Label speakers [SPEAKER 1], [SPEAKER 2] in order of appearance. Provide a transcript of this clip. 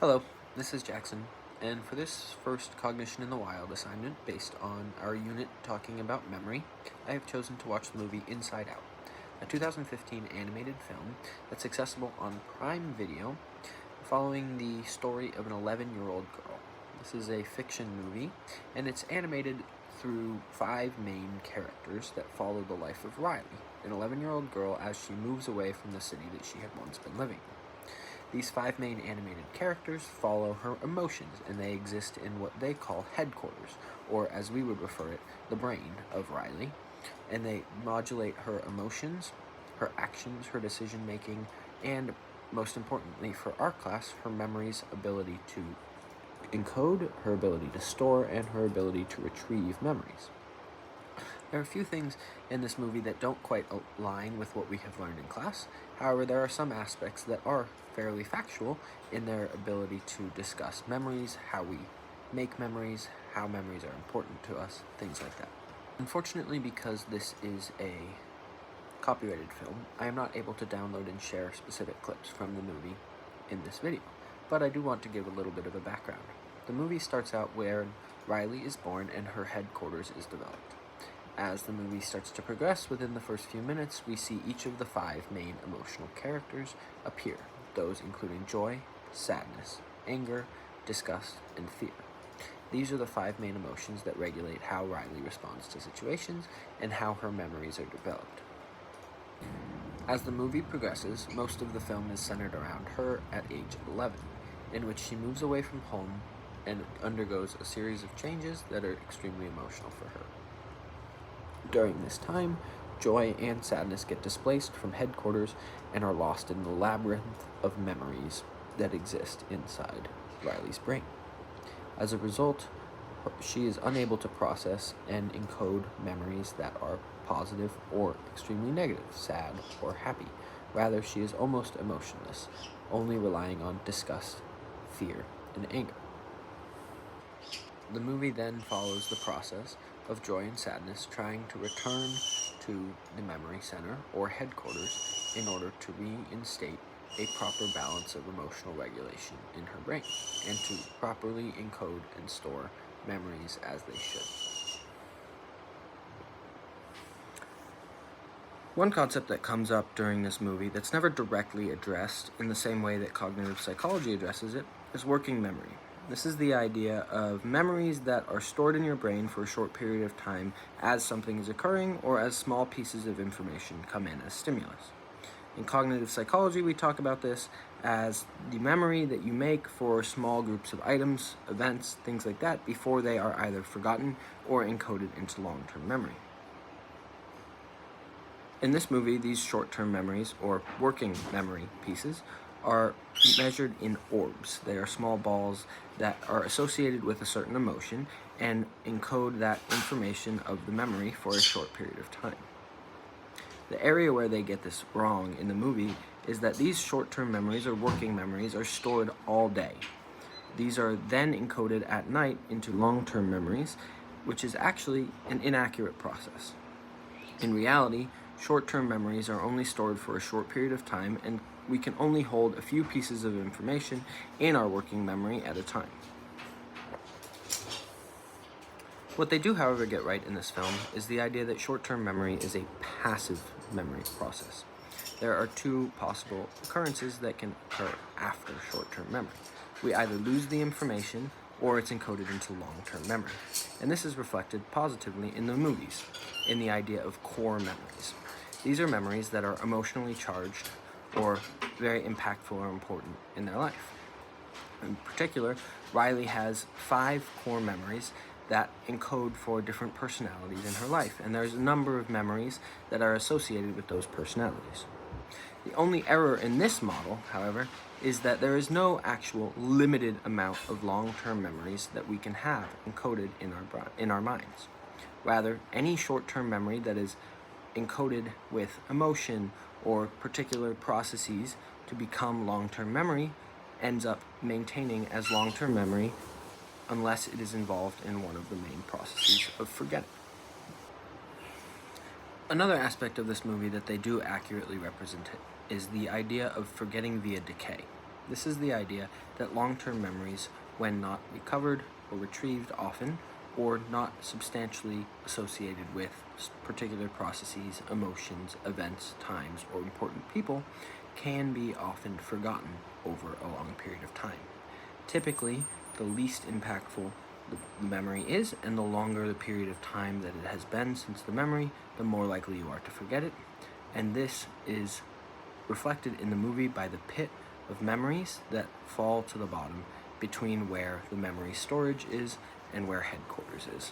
[SPEAKER 1] Hello, this is Jackson, and for this first Cognition in the Wild assignment, based on our unit talking about memory, I have chosen to watch the movie Inside Out, a 2015 animated film that's accessible on Prime Video, following the story of an 11-year-old girl. This is a fiction movie, and it's animated through 5 main characters that follow the life of Riley, an 11-year-old girl as she moves away from the city that she had once been living in. These 5 main animated characters follow her emotions, and they exist in what they call headquarters, or as we would refer it, the brain of Riley, and they modulate her emotions, her actions, her decision making, and most importantly for our class, her memory's ability to encode, her ability to store, and her ability to retrieve memories. There are a few things in this movie that don't quite align with what we have learned in class. However, there are some aspects that are fairly factual in their ability to discuss memories, how we make memories, how memories are important to us, things like that. Unfortunately, because this is a copyrighted film, I am not able to download and share specific clips from the movie in this video, but I do want to give a little bit of a background. The movie starts out where Riley is born and her headquarters is developed. As the movie starts to progress, within the first few minutes, we see each of the 5 main emotional characters appear, those including joy, sadness, anger, disgust, and fear. These are the 5 main emotions that regulate how Riley responds to situations and how her memories are developed. As the movie progresses, most of the film is centered around her at age 11, in which she moves away from home and undergoes a series of changes that are extremely emotional for her. During this time, joy and sadness get displaced from headquarters and are lost in the labyrinth of memories that exist inside Riley's brain. As a result, she is unable to process and encode memories that are positive or extremely negative, sad or happy. Rather, she is almost emotionless, only relying on disgust, fear, and anger. The movie then follows the process of joy and sadness trying to return to the memory center or headquarters in order to reinstate a proper balance of emotional regulation in her brain and to properly encode and store memories as they should. One concept that comes up during this movie that's never directly addressed in the same way that cognitive psychology addresses it is working memory. This is the idea of memories that are stored in your brain for a short period of time as something is occurring or as small pieces of information come in as stimulus. In cognitive psychology, we talk about this as the memory that you make for small groups of items, events, things like that, before they are either forgotten or encoded into long-term memory. In this movie, these short-term memories, or working memory pieces, are measured in orbs. They are small balls that are associated with a certain emotion and encode that information of the memory for a short period of time. The area where they get this wrong in the movie is that these short-term memories or working memories are stored all day. These are then encoded at night into long-term memories, which is actually an inaccurate process. In reality, short-term memories are only stored for a short period of time, and we can only hold a few pieces of information in our working memory at a time. What they do, however, get right in this film is the idea that short-term memory is a passive memory process. There are 2 possible occurrences that can occur after short-term memory. We either lose the information or it's encoded into long-term memory. And this is reflected positively in the movies, in the idea of core memories. These are memories that are emotionally charged or very impactful or important in their life. In particular, Riley has 5 core memories that encode for different personalities in her life, and there's a number of memories that are associated with those personalities. The only error in this model, however, is that there is no actual limited amount of long-term memories that we can have encoded in our minds. Rather, any short-term memory that is encoded with emotion or particular processes to become long-term memory ends up maintaining as long-term memory unless it is involved in one of the main processes of forgetting. Another aspect of this movie that they do accurately represent is the idea of forgetting via decay. This is the idea that long-term memories, when not recovered or retrieved often, or not substantially associated with particular processes, emotions, events, times, or important people, can be often forgotten over a long period of time. Typically, the least impactful the memory is, and the longer the period of time that it has been since the memory, the more likely you are to forget it. And this is reflected in the movie by the pit of memories that fall to the bottom between where the memory storage is and where headquarters is.